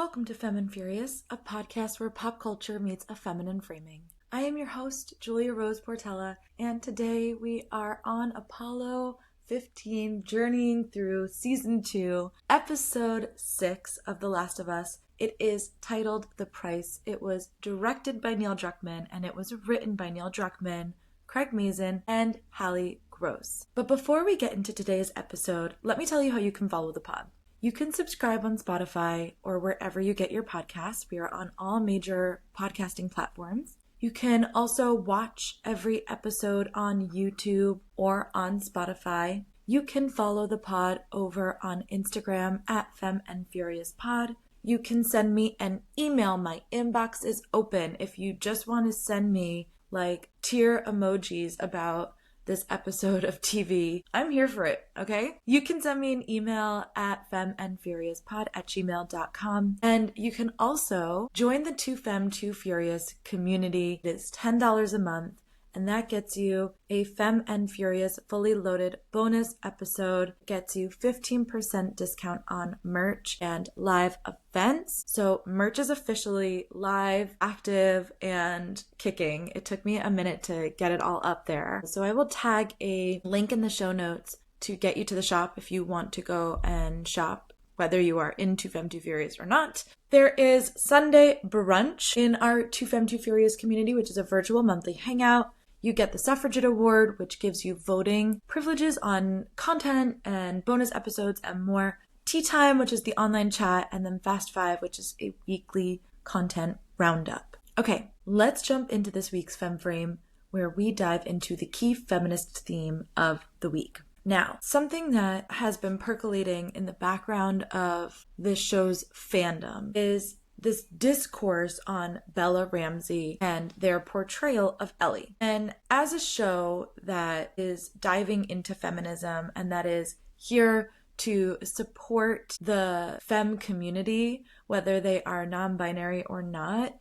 Welcome to Femme Furious, a podcast where pop culture meets a feminine framing. I am your host, Julia Rose Portela, and today we are on Apollo 15, journeying through Season 2, Episode 6 of The Last of Us. It is titled The Price. It was directed by Neil Druckmann, and it was written by Neil Druckmann, Craig Mazin, and Hallie Gross. But before we get into today's episode, let me tell you how you can follow the pod. You can subscribe on Spotify or wherever you get your podcasts. We are on all major podcasting platforms. You can also watch every episode on YouTube or on Spotify. You can follow the pod over on Instagram at FemmeandFuriousPod. You can send me an email. My inbox is open if you just want to send me like tear emojis about this episode of TV. I'm here for it, okay? You can send me an email at femmeandfuriouspod@gmail.com. And you can also join the 2Femme 2 Furious community. It is $10 a month, and that gets you a Femme and Furious fully loaded bonus episode, gets you 15% discount on merch and live events. So merch is officially live, active, and kicking. It took me a minute to get it all up there. So I will tag a link in the show notes to get you to the shop if you want to go and shop, whether you are into Femme 2 Furious or not. There is Sunday brunch in our 2Femme 2 Furious community, which is a virtual monthly hangout. You get the Suffragette Award, which gives you voting privileges on content and bonus episodes and more. Tea Time, which is the online chat, and then Fast Five, which is a weekly content roundup. Okay, let's jump into this week's Femme Frame, where we dive into the key feminist theme of the week. Now, something that has been percolating in the background of this show's fandom is this discourse on Bella Ramsey and their portrayal of Ellie. And as a show that is diving into feminism and that is here to support the femme community, whether they are non-binary or not,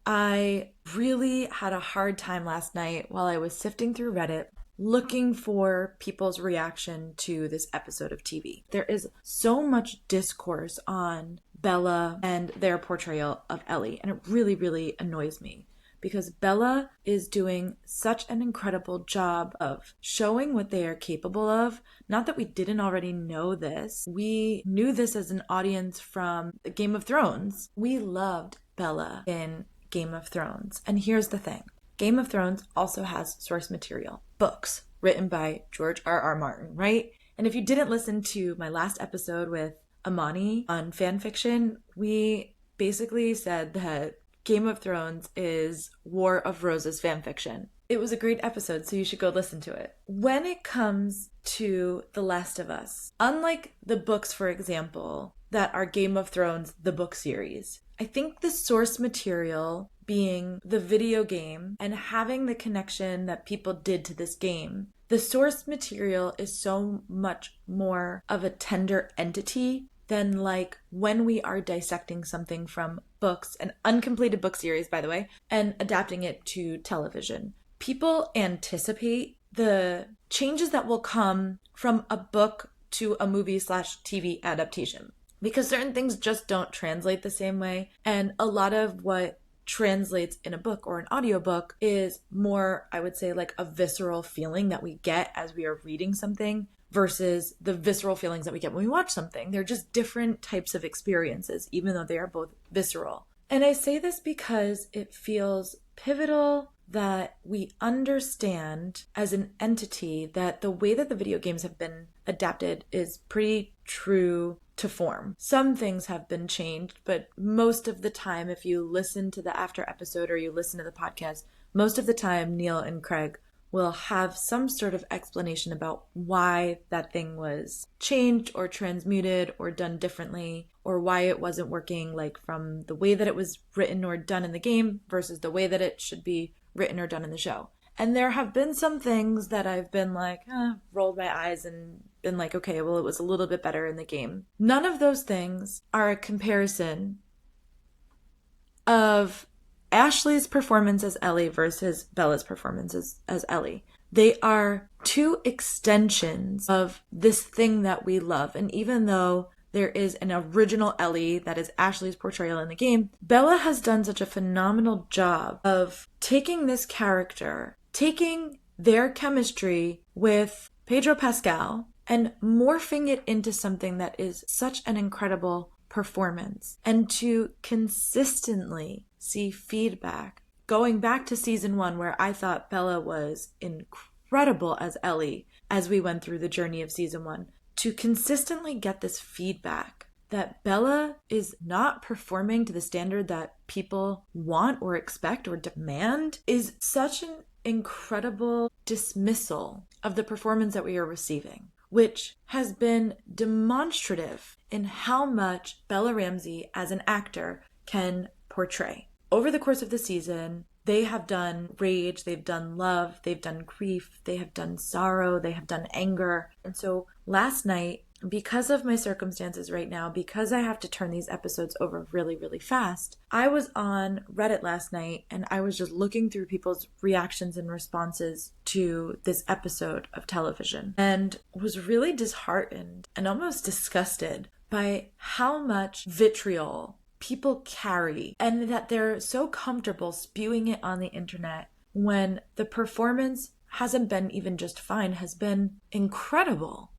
I really had a hard time last night while I was sifting through Reddit looking for people's reaction to this episode of TV. There is so much discourse on Bella and their portrayal of Ellie, and it really, really annoys me because Bella is doing such an incredible job of showing what they are capable of. Not that we didn't already know this. We knew this as an audience from Game of Thrones. We loved Bella in Game of Thrones. And here's the thing. Game of Thrones also has source material, books written by George R.R. Martin, right? And if you didn't listen to my last episode with Amani on fan fiction, we basically said that Game of Thrones is War of Roses fan fiction. It was a great episode, so you should go listen to it. When it comes to The Last of Us, unlike the books, for example, that are Game of Thrones, the book series, I think the source material being the video game and having the connection that people did to this game, the source material is so much more of a tender entity than like when we are dissecting something from books, an uncompleted book series, by the way, and adapting it to television. People anticipate the changes that will come from a book to a movie/TV adaptation because certain things just don't translate the same way. And a lot of what translates in a book or an audiobook is more, I would say, like a visceral feeling that we get as we are reading something versus the visceral feelings that we get when we watch something. They're just different types of experiences, even though they are both visceral. And I say this because it feels pivotal that we understand as an entity that the way that the video games have been adapted is pretty true to form. Some things have been changed, but most of the time, if you listen to the after episode or you listen to the podcast, most of the time Neil and Craig will have some sort of explanation about why that thing was changed or transmuted or done differently, or why it wasn't working like from the way that it was written or done in the game versus the way that it should be written or done in the show. And there have been some things that I've been like, rolled my eyes and been like, okay, well, it was a little bit better in the game. None of those things are a comparison of Ashley's performance as Ellie versus Bella's performance as Ellie. They are two extensions of this thing that we love. And even though there is an original Ellie that is Ashley's portrayal in the game. Bella has done such a phenomenal job of taking this character, taking their chemistry with Pedro Pascal and morphing it into something that is such an incredible performance, and to consistently see feedback. Going back to season 1, where I thought Bella was incredible as Ellie as we went through the journey of season 1, to consistently get this feedback that Bella is not performing to the standard that people want or expect or demand is such an incredible dismissal of the performance that we are receiving, which has been demonstrative in how much Bella Ramsey as an actor can portray. Over the course of the season, they have done rage, they've done love, they've done grief, they have done sorrow, they have done anger. And so last night, because of my circumstances right now, because I have to turn these episodes over really, really fast, I was on Reddit last night and I was just looking through people's reactions and responses to this episode of television and was really disheartened and almost disgusted by how much vitriol people carry and that they're so comfortable spewing it on the internet when the performance hasn't been even just fine, has been incredible.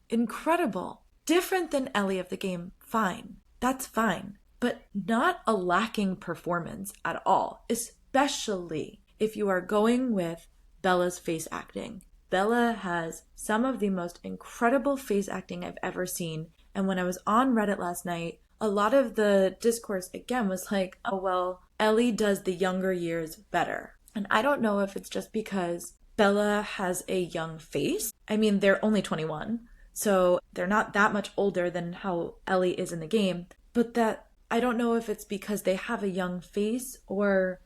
Different than Ellie of the game, fine. That's fine. But not a lacking performance at all, especially if you are going with Bella's face acting. Bella has some of the most incredible face acting I've ever seen. And when I was on Reddit last night, a lot of the discourse again was like, oh, well, Ellie does the younger years better. And I don't know if it's just because Bella has a young face. I mean, they're only 21, so they're not that much older than how Ellie is in the game. But that I don't know if it's because they have a young face or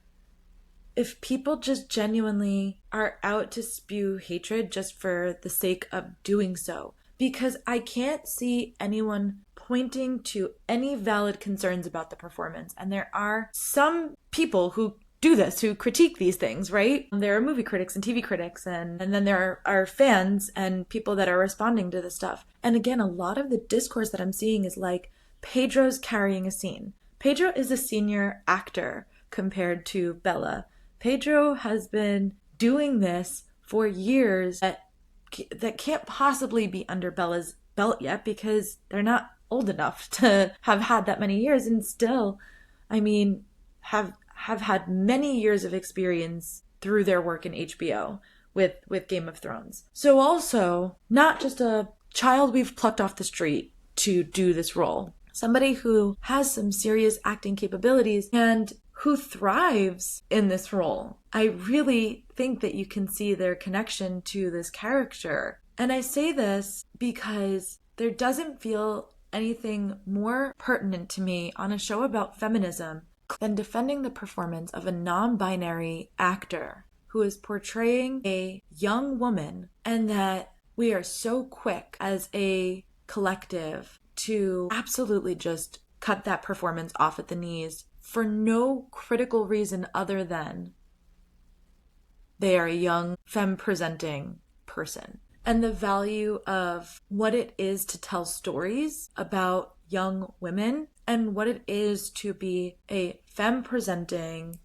if people just genuinely are out to spew hatred just for the sake of doing so. Because I can't see anyone pointing to any valid concerns about the performance. And there are some people who do this, who critique these things, right? There are movie critics and TV critics, and then there are fans and people that are responding to this stuff. And again, a lot of the discourse that I'm seeing is like, Pedro's carrying a scene. Pedro is a senior actor compared to Bella. Pedro has been doing this for years that can't possibly be under Bella's belt yet because they're not old enough to have had that many years and still, I mean, have had many years of experience through their work in HBO with Game of Thrones. So also, not just a child we've plucked off the street to do this role. Somebody who has some serious acting capabilities and who thrives in this role. I really think that you can see their connection to this character. And I say this because there doesn't feel anything more pertinent to me on a show about feminism than defending the performance of a non-binary actor who is portraying a young woman, and that we are so quick as a collective to absolutely just cut that performance off at the knees for no critical reason other than they are a young femme-presenting person. And the value of what it is to tell stories about young women and what it is to be a femme-presenting,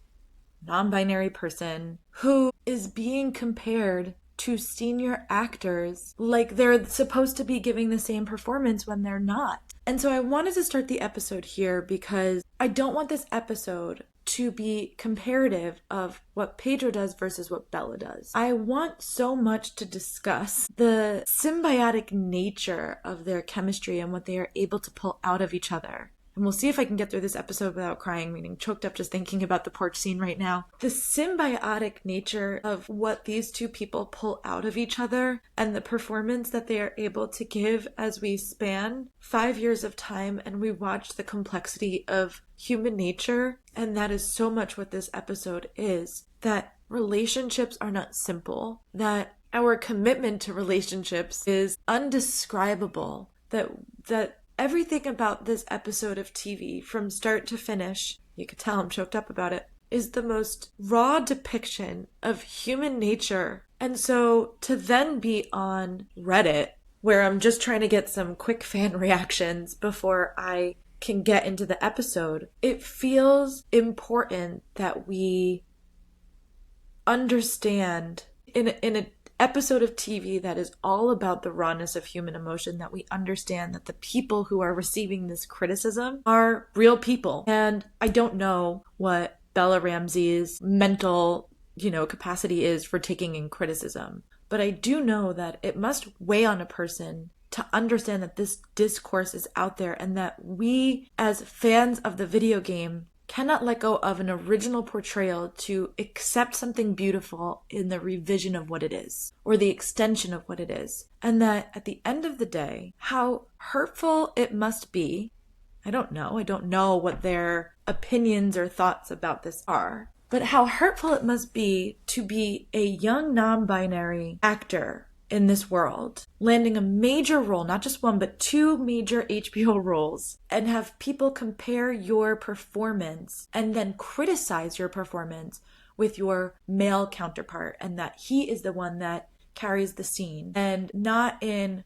non-binary person who is being compared to senior actors like they're supposed to be giving the same performance when they're not. And so I wanted to start the episode here because I don't want this episode to be comparative of what Pedro does versus what Bella does. I want so much to discuss the symbiotic nature of their chemistry and what they are able to pull out of each other. And we'll see if I can get through this episode without crying, meaning choked up just thinking about the porch scene right now. The symbiotic nature of what these two people pull out of each other and the performance that they are able to give as we span 5 years of time and we watch the complexity of human nature. And that is so much what this episode is. That relationships are not simple. That our commitment to relationships is undescribable. That everything about this episode of TV, from start to finish, you could tell I'm choked up about it, is the most raw depiction of human nature. And so to then be on Reddit where I'm just trying to get some quick fan reactions before I can get into the episode, it feels important that we understand in an episode of TV that is all about the rawness of human emotion, that we understand that the people who are receiving this criticism are real people. And I don't know what Bella Ramsey's mental, capacity is for taking in criticism, but I do know that it must weigh on a person to understand that this discourse is out there and that we, as fans of the video game, cannot let go of an original portrayal to accept something beautiful in the revision of what it is, or the extension of what it is. And that at the end of the day, how hurtful it must be, I don't know what their opinions or thoughts about this are, but how hurtful it must be to be a young non-binary actor in this world, landing a major role, not just one, but 2 major HBO roles, and have people compare your performance and then criticize your performance with your male counterpart, and that he is the one that carries the scene, and not in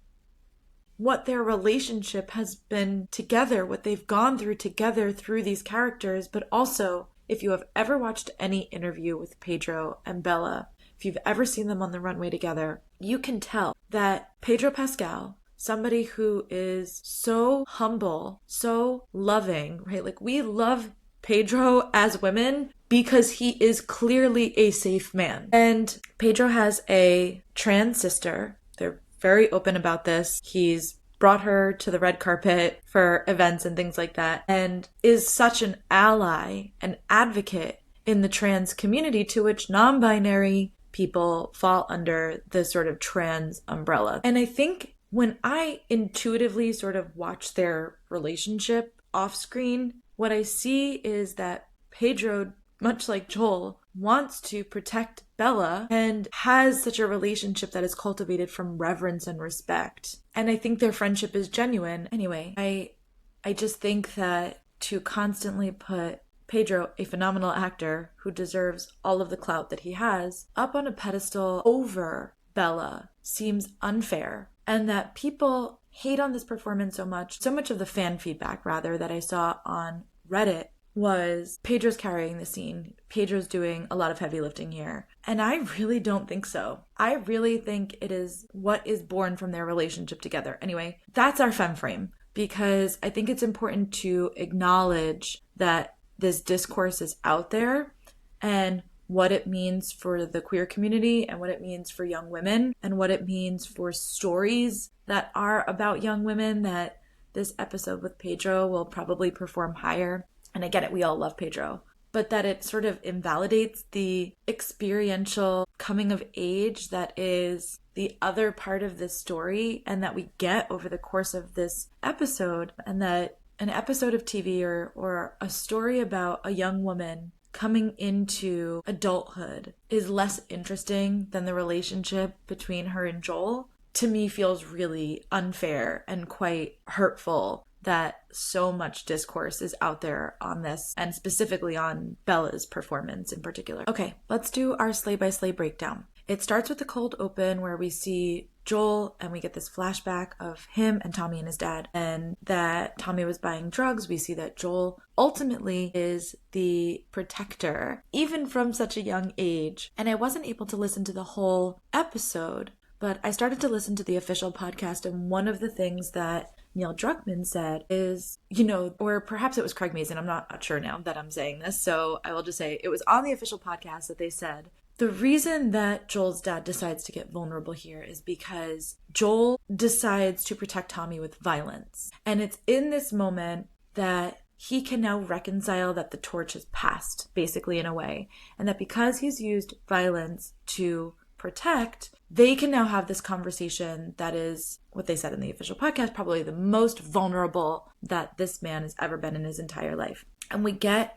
what their relationship has been together, what they've gone through together through these characters, but also if you have ever watched any interview with Pedro and Bella, if you've ever seen them on the runway together, you can tell that Pedro Pascal, somebody who is so humble, so loving, right? Like, we love Pedro as women because he is clearly a safe man. And Pedro has a trans sister. They're very open about this. He's brought her to the red carpet for events and things like that, and is such an ally, an advocate in the trans community, to which non-binary people fall under the sort of trans umbrella. And I think when I intuitively sort of watch their relationship off screen, what I see is that Pedro, much like Joel, wants to protect Bella and has such a relationship that is cultivated from reverence and respect. And I think their friendship is genuine. Anyway, I just think that to constantly put Pedro, a phenomenal actor who deserves all of the clout that he has, up on a pedestal over Bella seems unfair. And that people hate on this performance so much of the fan feedback, rather, that I saw on Reddit was Pedro's carrying the scene. Pedro's doing a lot of heavy lifting here. And I really don't think so. I really think it is what is born from their relationship together. Anyway, that's our femme frame, because I think it's important to acknowledge that this discourse is out there and what it means for the queer community and what it means for young women and what it means for stories that are about young women, that this episode with Pedro will probably perform higher. And I get it, we all love Pedro, but that it sort of invalidates the experiential coming of age that is the other part of this story and that we get over the course of this episode, and that an episode of TV or a story about a young woman coming into adulthood is less interesting than the relationship between her and Joel, to me feels really unfair and quite hurtful that so much discourse is out there on this, and specifically on Bella's performance in particular. Okay, let's do our slay by slay breakdown. It starts with the cold open where we see Joel and we get this flashback of him and Tommy and his dad, and that Tommy was buying drugs. We see that Joel ultimately is the protector, even from such a young age. And I wasn't able to listen to the whole episode, but I started to listen to the official podcast, and one of the things that Neil Druckmann said is, or perhaps it was Craig Mazin, I'm not sure now that I'm saying this, so I will just say it was on the official podcast that they said the reason that Joel's dad decides to get vulnerable here is because Joel decides to protect Tommy with violence. And it's in this moment that he can now reconcile that the torch has passed, basically, in a way. And that because he's used violence to protect, they can now have this conversation that is, what they said in the official podcast, probably the most vulnerable that this man has ever been in his entire life. And we get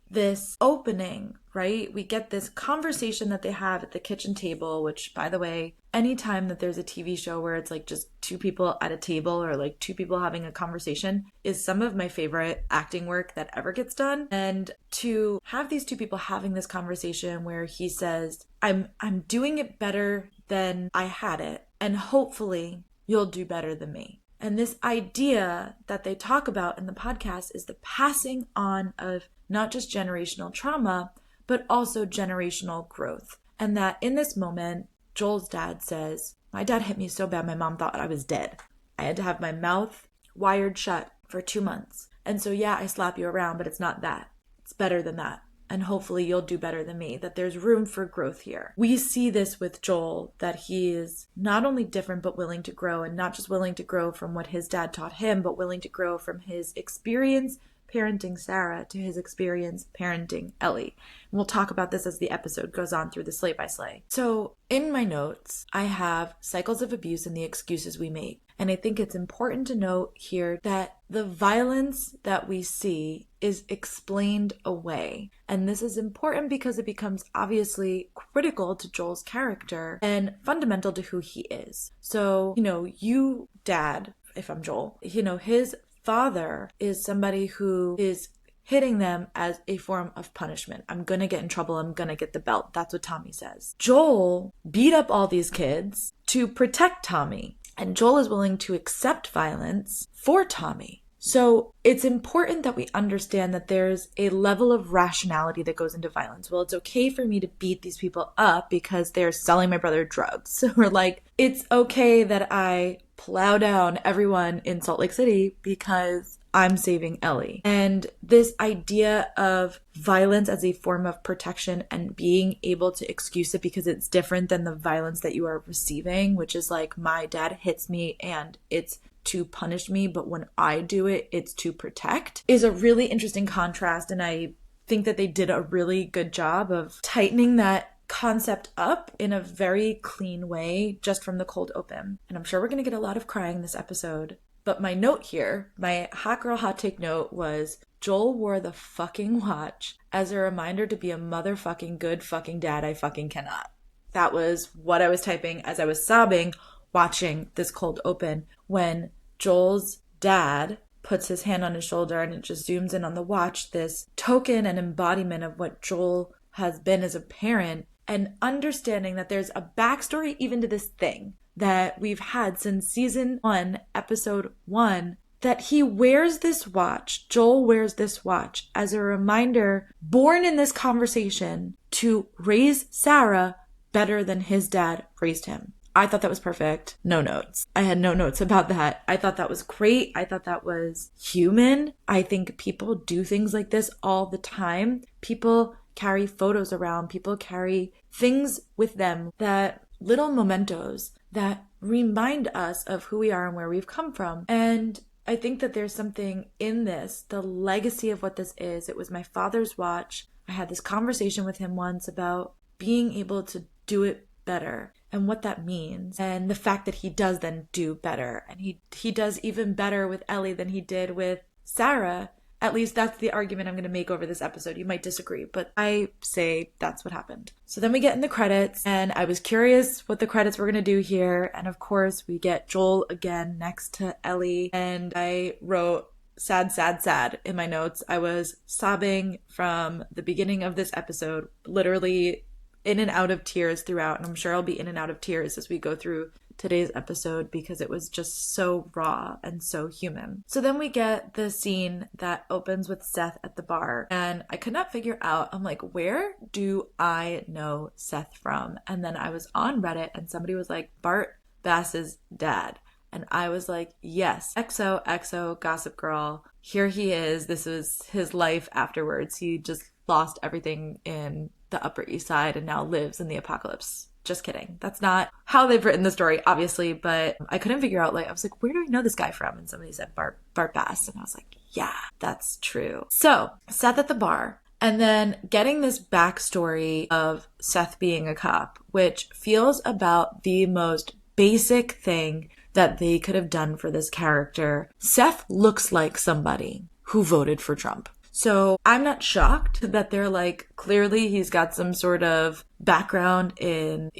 this opening, right? We get this conversation that they have at the kitchen table, which, by the way, anytime that there's a TV show where it's like just 2 people at a table or like 2 people having a conversation is some of my favorite acting work that ever gets done. And to have these 2 people having this conversation where he says, I'm doing it better than I had it, and hopefully you'll do better than me. And this idea that they talk about in the podcast is the passing on of not just generational trauma, but also generational growth. And that in this moment, Joel's dad says, my dad hit me so bad my mom thought I was dead. I had to have my mouth wired shut for 2 months. And so yeah, I slap you around, but it's not that. It's better than that. And hopefully you'll do better than me, that there's room for growth here. We see this with Joel, that he is not only different, but willing to grow, and not just willing to grow from what his dad taught him, but willing to grow from his experience parenting Sarah to his experience parenting Ellie. And we'll talk about this as the episode goes on through the Slay by Slay. So in my notes, I have cycles of abuse and the excuses we make. And I think it's important to note here that the violence that we see is explained away. And this is important because it becomes obviously critical to Joel's character and fundamental to who he is. So, you, dad, if I'm Joel, his father is somebody who is hitting them as a form of punishment. I'm going to get in trouble. I'm going to get the belt. That's what Tommy says. Joel beat up all these kids to protect Tommy. And Joel is willing to accept violence for Tommy. So it's important that we understand that there's a level of rationality that goes into violence. Well, it's okay for me to beat these people up because they're selling my brother drugs. Or it's okay that I plow down everyone in Salt Lake City because I'm saving Ellie. And this idea of violence as a form of protection and being able to excuse it because it's different than the violence that you are receiving, which is my dad hits me and it's to punish me, but when I do it, it's to protect, is a really interesting contrast. And I think that they did a really good job of tightening that concept up in a very clean way just from the cold open. And I'm sure we're going to get a lot of crying this episode. But my note here, my hot girl hot take note was Joel wore the fucking watch as a reminder to be a motherfucking good fucking dad I fucking cannot. That was what I was typing as I was sobbing watching this cold open when Joel's dad puts his hand on his shoulder and it just zooms in on the watch, this token and embodiment of what Joel has been as a parent, and understanding that there's a backstory even to this thing that we've had since season 1, episode 1, that he wears this watch, Joel wears this watch as a reminder, born in this conversation, to raise Sarah better than his dad raised him. I thought that was perfect. No notes. I had no notes about that. I thought that was great. I thought that was human. I think people do things like this all the time. People carry photos around. People carry things with them, that little mementos that remind us of who we are and where we've come from. And I think that there's something in this, the legacy of what this is. It was my father's watch. I had this conversation with him once about being able to do it better and what that means, and the fact that he does then do better, and he does even better with Ellie than he did with Sarah. At least that's the argument I'm going to make over this episode. You might disagree, but I say that's what happened. So then we get in the credits, and I was curious what the credits were going to do here, and of course we get Joel again next to Ellie, and I wrote sad, sad, sad in my notes. I was sobbing from the beginning of this episode, literally in and out of tears throughout, and I'm sure I'll be in and out of tears as we go through today's episode because it was just so raw and so human. So then we get the scene that opens with Seth at the bar, and I could not figure out, I'm like, where do I know Seth from? And then I was on Reddit and somebody was like, Bart Bass's dad. And I was like, yes, XOXO Gossip Girl, here he is. This is his life afterwards. He just lost everything in the Upper East Side and now lives in the apocalypse. Just kidding. That's not how they've written the story, obviously, but I couldn't figure out, I was like, where do I know this guy from? And somebody said Bart Bass. And I was like, yeah, that's true. So Seth at the bar, and then getting this backstory of Seth being a cop, which feels about the most basic thing that they could have done for this character. Seth looks like somebody who voted for Trump. So I'm not shocked that they're like, clearly he's got some sort of background in,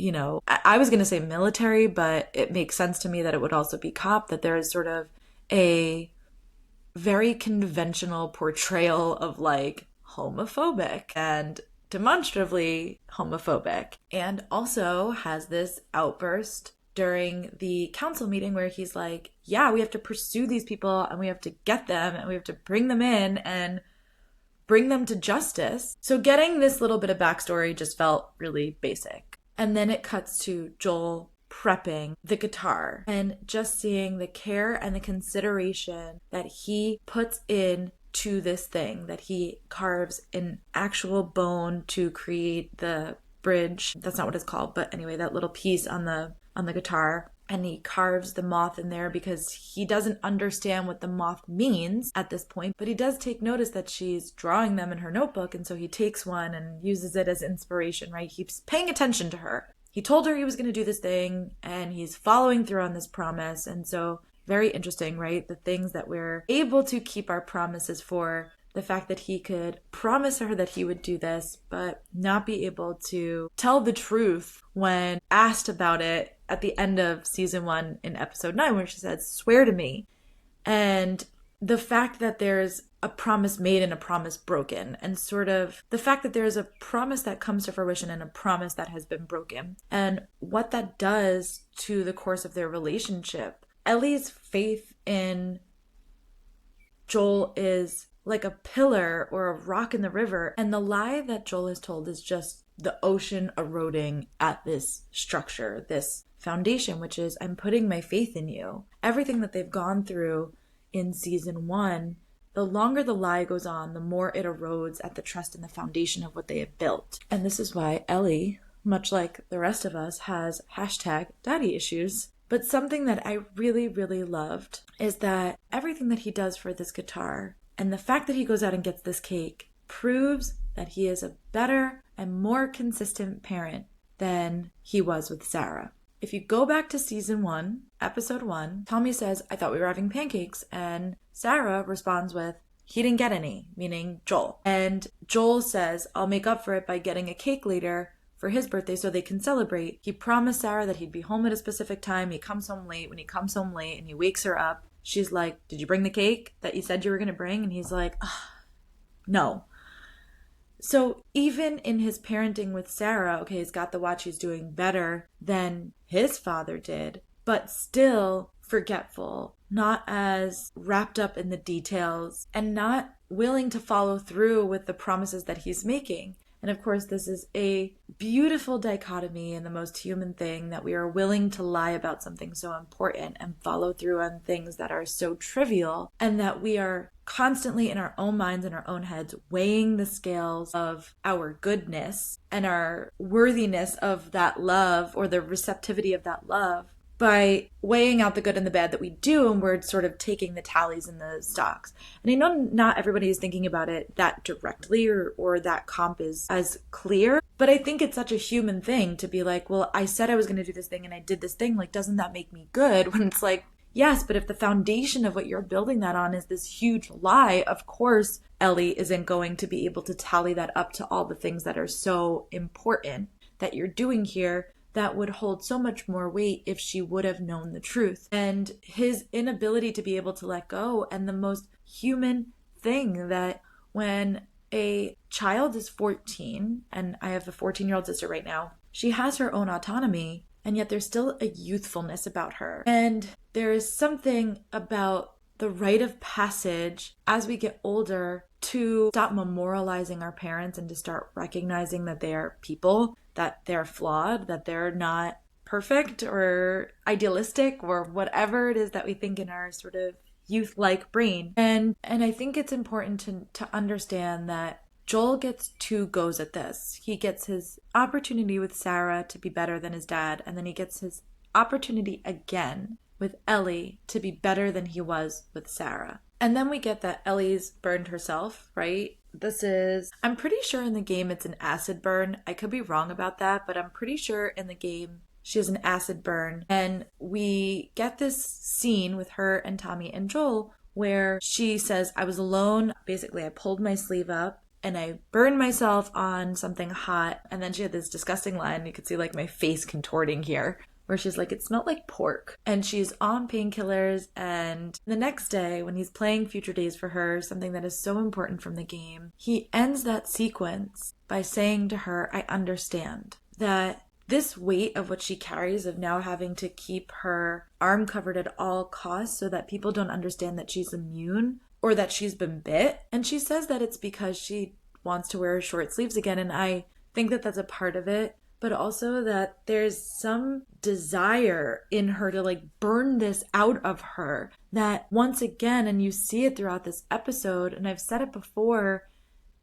I was going to say military, but it makes sense to me that it would also be cop, that there is sort of a very conventional portrayal of homophobic and demonstrably homophobic, and also has this outburst during the council meeting where he's like, yeah, we have to pursue these people and we have to get them and we have to bring them in and bring them to justice. So getting this little bit of backstory just felt really basic. And then it cuts to Joel prepping the guitar and just seeing the care and the consideration that he puts in to this thing, that he carves an actual bone to create the bridge. That's not what it's called, but anyway, that little piece on the guitar. And he carves the moth in there because he doesn't understand what the moth means at this point, but he does take notice that she's drawing them in her notebook, and so he takes one and uses it as inspiration, right? He's paying attention to her. He told her he was going to do this thing, and he's following through on this promise, and so very interesting, right? The things that we're able to keep our promises for. The fact that he could promise her that he would do this, but not be able to tell the truth when asked about it at the end of season 1 in episode 9, where she said, swear to me. And the fact that there's a promise made and a promise broken, and sort of the fact that there's a promise that comes to fruition and a promise that has been broken, and what that does to the course of their relationship. Ellie's faith in Joel is like a pillar or a rock in the river. And the lie that Joel is told is just the ocean eroding at this structure, this foundation, which is, I'm putting my faith in you. Everything that they've gone through in season 1, the longer the lie goes on, the more it erodes at the trust and the foundation of what they have built. And this is why Ellie, much like the rest of us, has #daddy issues. But something that I really, really loved is that everything that he does for this guitar, and the fact that he goes out and gets this cake, proves that he is a better and more consistent parent than he was with Sarah. If you go back to season 1, episode 1, Tommy says, I thought we were having pancakes. And Sarah responds with, he didn't get any, meaning Joel. And Joel says, I'll make up for it by getting a cake later for his birthday so they can celebrate. He promised Sarah that he'd be home at a specific time. He comes home late. When he comes home late and he wakes her up, she's like, did you bring the cake that you said you were going to bring? And he's like, no. So even in his parenting with Sarah, okay, he's got the watch, he's doing better than his father did, but still forgetful, not as wrapped up in the details, and not willing to follow through with the promises that he's making. And of course, this is a beautiful dichotomy and the most human thing, that we are willing to lie about something so important and follow through on things that are so trivial, and that we are constantly in our own minds and our own heads weighing the scales of our goodness and our worthiness of that love, or the receptivity of that love, by weighing out the good and the bad that we do, and we're sort of taking the tallies and the stocks. And I know not everybody is thinking about it that directly, or that comp is as clear, but I think it's such a human thing to be like, well, I said I was going to do this thing and I did this thing, like, doesn't that make me good? When it's like, yes, but if the foundation of what you're building that on is this huge lie, of course Ellie isn't going to be able to tally that up to all the things that are so important that you're doing here, that would hold so much more weight if she would have known the truth. And his inability to be able to let go, and the most human thing, that when a child is 14, and I have a 14-year-old sister right now, she has her own autonomy, and yet there's still a youthfulness about her. And there is something about the rite of passage as we get older to stop memorializing our parents and to start recognizing that they are people, that they're flawed, that they're not perfect or idealistic or whatever it is that we think in our sort of youth-like brain. And I think it's important to understand that Joel gets 2 goes at this. He gets his opportunity with Sarah to be better than his dad, and then he gets his opportunity again with Ellie to be better than he was with Sarah. And then we get that Ellie's burned herself, right? This is, I'm pretty sure in the game it's an acid burn. I could be wrong about that, but I'm pretty sure in the game she has an acid burn. And we get this scene with her and Tommy and Joel where she says, I was alone. Basically, I pulled my sleeve up and I burned myself on something hot. And then she had this disgusting line. You could see like my face contorting here, where she's like, it smelled like pork. And she's on painkillers. And the next day, when he's playing Future Days for her, something that is so important from the game, he ends that sequence by saying to her, I understand that this weight of what she carries of now having to keep her arm covered at all costs so that people don't understand that she's immune or that she's been bit. And she says that it's because she wants to wear short sleeves again. And I think that that's a part of it, but also that there's some desire in her to like burn this out of her that once again, and you see it throughout this episode, and I've said it before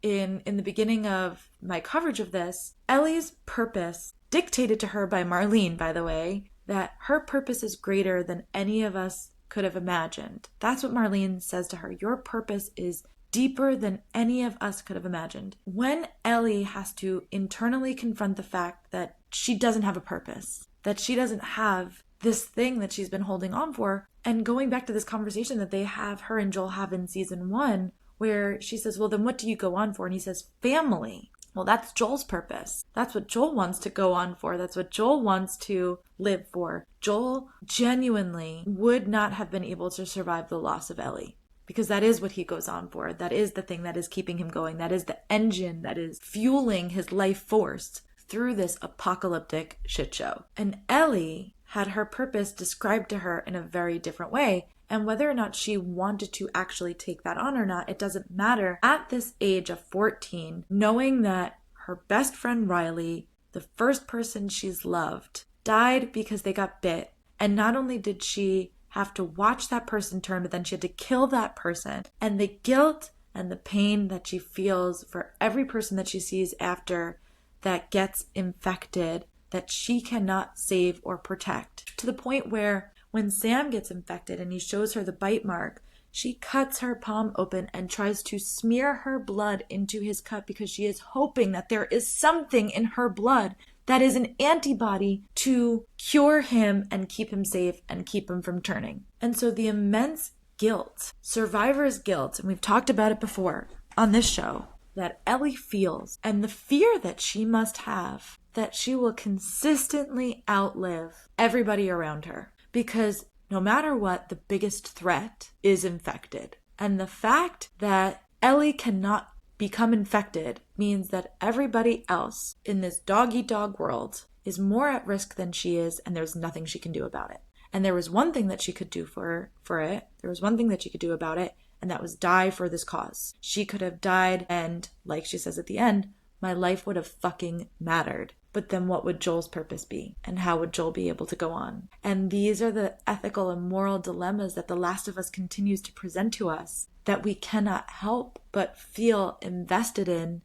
in the beginning of my coverage of this, Ellie's purpose, dictated to her by Marlene, by the way, that her purpose is greater than any of us could have imagined. That's what Marlene says to her. Your purpose is deeper than any of us could have imagined. When Ellie has to internally confront the fact that she doesn't have a purpose, that she doesn't have this thing that she's been holding on for, and going back to this conversation that her and Joel have in season 1, where she says, well, then what do you go on for? And he says, family. Well, that's Joel's purpose. That's what Joel wants to go on for. That's what Joel wants to live for. Joel genuinely would not have been able to survive the loss of Ellie, because that is what he goes on for. That is the thing that is keeping him going. That is the engine that is fueling his life force through this apocalyptic shit show. And Ellie had her purpose described to her in a very different way. And whether or not she wanted to actually take that on or not, it doesn't matter. At this age of 14, knowing that her best friend Riley, the first person she's loved, died because they got bit. And not only did she have to watch that person turn, but then she had to kill that person. And the guilt and the pain that she feels for every person that she sees after that gets infected, that she cannot save or protect. To the point where when Sam gets infected and he shows her the bite mark, she cuts her palm open and tries to smear her blood into his cut because she is hoping that there is something in her blood that is an antibody to cure him and keep him safe and keep him from turning. And so the immense guilt, survivor's guilt, and we've talked about it before on this show, that Ellie feels, and the fear that she must have that she will consistently outlive everybody around her. Because no matter what, the biggest threat is infected. And the fact that Ellie cannot become infected means that everybody else in this dog-eat-dog world is more at risk than she is, and there's nothing she can do about it. And there was one thing that she could do for it. There was one thing that she could do about it, and that was die for this cause. She could have died, and like she says at the end, my life would have fucking mattered. But then what would Joel's purpose be? And how would Joel be able to go on? And these are the ethical and moral dilemmas that The Last of Us continues to present to us that we cannot help but feel invested in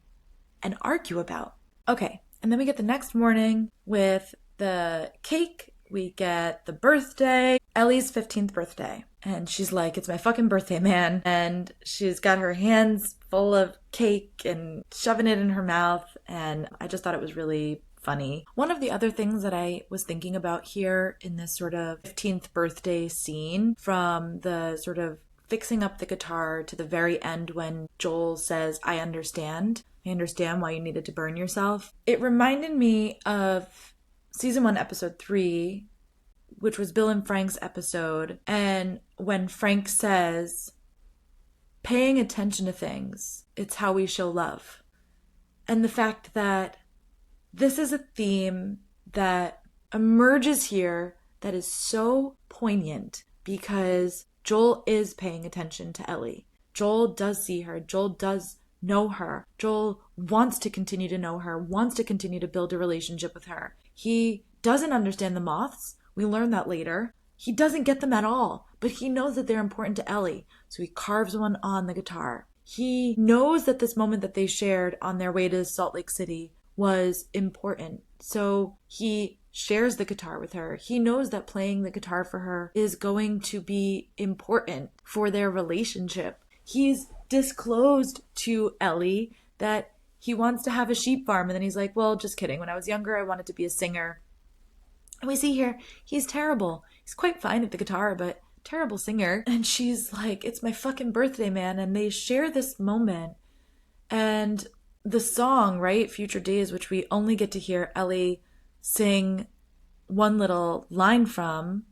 and argue about. Okay, and then we get the next morning with the cake. We get the birthday, Ellie's 15th birthday. And she's like, it's my fucking birthday, man. And she's got her hands full of cake and shoving it in her mouth. And I just thought it was really funny. One of the other things that I was thinking about here in this sort of 15th birthday scene, from the sort of fixing up the guitar to the very end when Joel says, I understand why you needed to burn yourself. It reminded me of season 1, episode 3, which was Bill and Frank's episode. And when Frank says, paying attention to things, it's how we show love. And the fact that this is a theme that emerges here that is so poignant because Joel is paying attention to Ellie. Joel does see her. Joel does know her. Joel wants to continue to know her, wants to continue to build a relationship with her. He doesn't understand the moths. We learn that later. He doesn't get them at all, but he knows that they're important to Ellie. So he carves one on the guitar. He knows that this moment that they shared on their way to Salt Lake City was important. So he shares the guitar with her. He knows that playing the guitar for her is going to be important for their relationship. He's disclosed to Ellie that he wants to have a sheep farm. And then he's like, well, just kidding. When I was younger, I wanted to be a singer. And we see here, he's terrible. He's quite fine at the guitar, but terrible singer. And she's like, it's my fucking birthday, man. And they share this moment. And the song, right, Future Days, which we only get to hear Ellie sing one little line from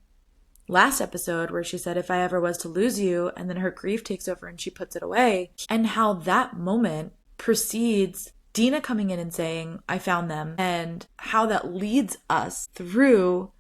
last episode, where she said, if I ever was to lose you, and then her grief takes over and she puts it away, and how that moment precedes Dina coming in and saying, I found them, and how that leads us through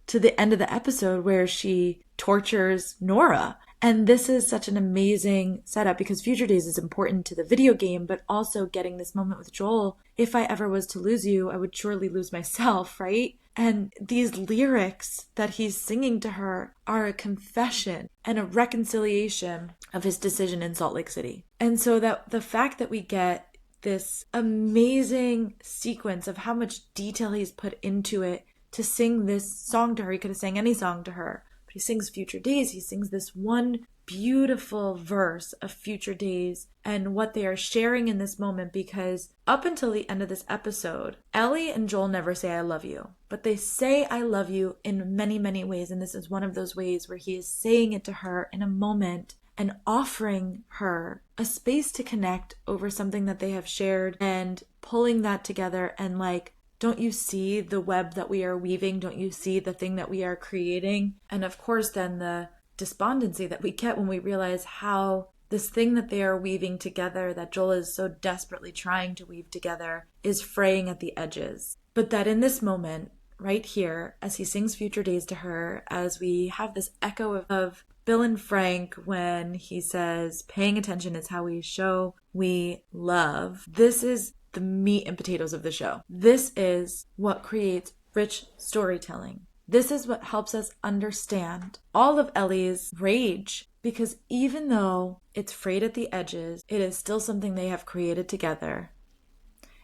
to the end of the episode where she tortures Nora. And this is such an amazing setup because Future Days is important to the video game, but also getting this moment with Joel. If I ever was to lose you, I would surely lose myself, right? And these lyrics that he's singing to her are a confession and a reconciliation of his decision in Salt Lake City. And so that the fact that we get this amazing sequence of how much detail he's put into it to sing this song to her. He could have sang any song to her, but he sings Future Days. He sings this one beautiful verse of Future Days and what they are sharing in this moment, because up until the end of this episode, Ellie and Joel never say I love you, but they say I love you in many, many ways. And this is one of those ways where he is saying it to her in a moment and offering her a space to connect over something that they have shared and pulling that together and like, don't you see the web that we are weaving? Don't you see the thing that we are creating? And of course, then the despondency that we get when we realize how this thing that they are weaving together, that Joel is so desperately trying to weave together, is fraying at the edges. But that in this moment, right here, as he sings Future Days to her, as we have this echo of Bill and Frank when he says, paying attention is how we show we love. This is the meat and potatoes of the show. This is what creates rich storytelling. This is what helps us understand all of Ellie's rage, because even though it's frayed at the edges, it is still something they have created together.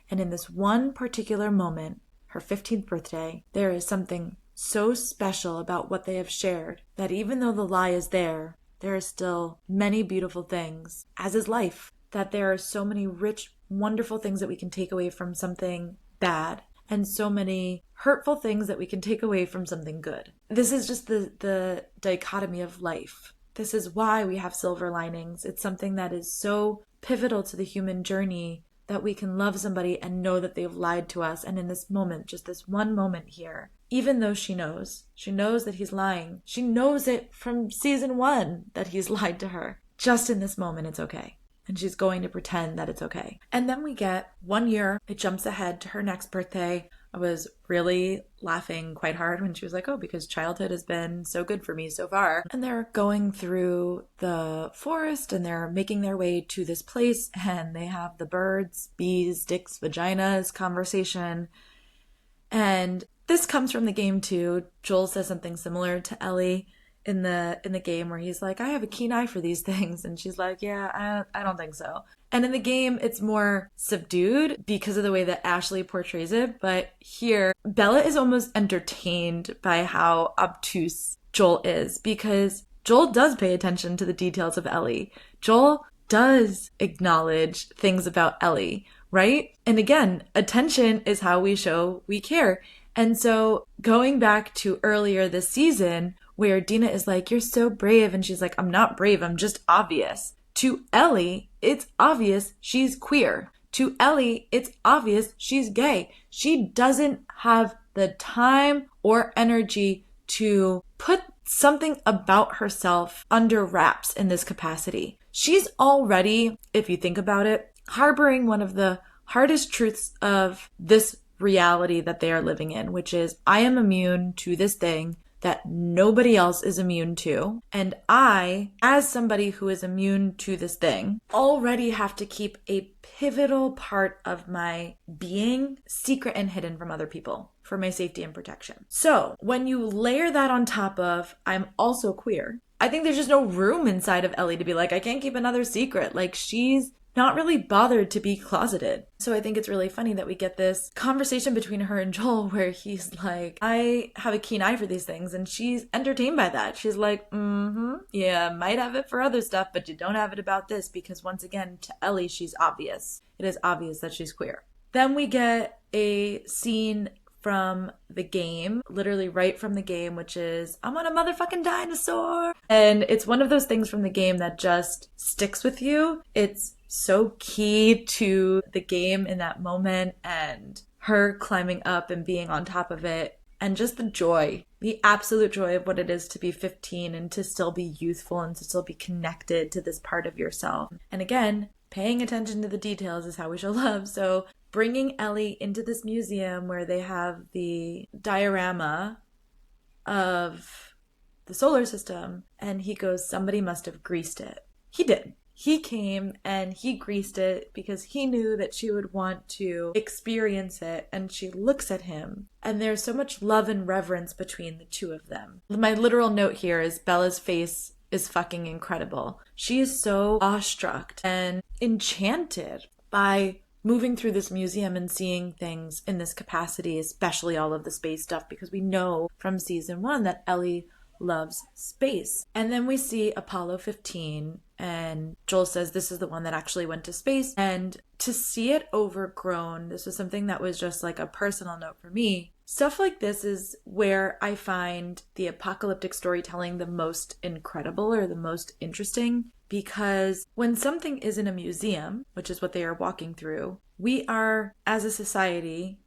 And in this one particular moment, her 15th birthday, there is something so special about what they have shared that even though the lie is there, there are still many beautiful things, as is life, that there are so many rich, wonderful things that we can take away from something bad and so many hurtful things that we can take away from something good. This is just the dichotomy of life. This is why we have silver linings. It's something that is so pivotal to the human journey that we can love somebody and know that they've lied to us. And in this moment, just this one moment here, even though she knows that he's lying. She knows it from season 1 that he's lied to her. Just in this moment, it's okay. And she's going to pretend that it's okay. And then we get 1 year. It jumps ahead to her next birthday. I was really laughing quite hard when she was like, oh, because childhood has been so good for me so far. And they're going through the forest and they're making their way to this place and they have the birds, bees, dicks, vaginas conversation. And this comes from the game too. Joel says something similar to Ellie in the game where he's like, I have a keen eye for these things. And she's like, yeah, I don't think so. And in the game, it's more subdued because of the way that Ashley portrays it. But here, Bella is almost entertained by how obtuse Joel is, because Joel does pay attention to the details of Ellie. Joel does acknowledge things about Ellie, right? And again, attention is how we show we care. And so going back to earlier this season, where Dina is like, you're so brave. And she's like, I'm not brave. I'm just obvious. To Ellie, it's obvious she's queer. To Ellie, it's obvious she's gay. She doesn't have the time or energy to put something about herself under wraps in this capacity. She's already, if you think about it, harboring one of the hardest truths of this reality that they are living in, which is, I am immune to this thing that nobody else is immune to. And I, as somebody who is immune to this thing, already have to keep a pivotal part of my being secret and hidden from other people for my safety and protection. So when you layer that on top of, I'm also queer, I think there's just no room inside of Ellie to be like, I can't keep another secret. Like, she's not really bothered to be closeted. So I think it's really funny that we get this conversation between her and Joel where he's like, I have a keen eye for these things. And she's entertained by that. She's like, yeah, might have it for other stuff, but you don't have it about this, because once again, to Ellie, she's obvious. It is obvious that she's queer. Then we get a scene from the game, literally right from the game, which is, I'm on a motherfucking dinosaur. And it's one of those things from the game that just sticks with you. It's so key to the game in that moment, and her climbing up and being on top of it, and just the joy, the absolute joy of what it is to be 15 and to still be youthful and to still be connected to this part of yourself. And again, paying attention to the details is how we show love. So bringing Ellie into this museum where they have the diorama of the solar system, and he goes, somebody must have greased it. He did. He came and he greased it because he knew that she would want to experience it, and she looks at him and there's so much love and reverence between the two of them. My literal note here is Bella's face is fucking incredible. She is so awestruck and enchanted by moving through this museum and seeing things in this capacity, especially all of the space stuff, because we know from season 1 that Ellie loves space. And then we see Apollo 15 and Joel says this is the one that actually went to space. And to see it overgrown, this was something that was just like a personal note for me. Stuff like this is where I find the apocalyptic storytelling the most incredible or the most interesting, because when something is in a museum, which is what they are walking through, we are, as a society,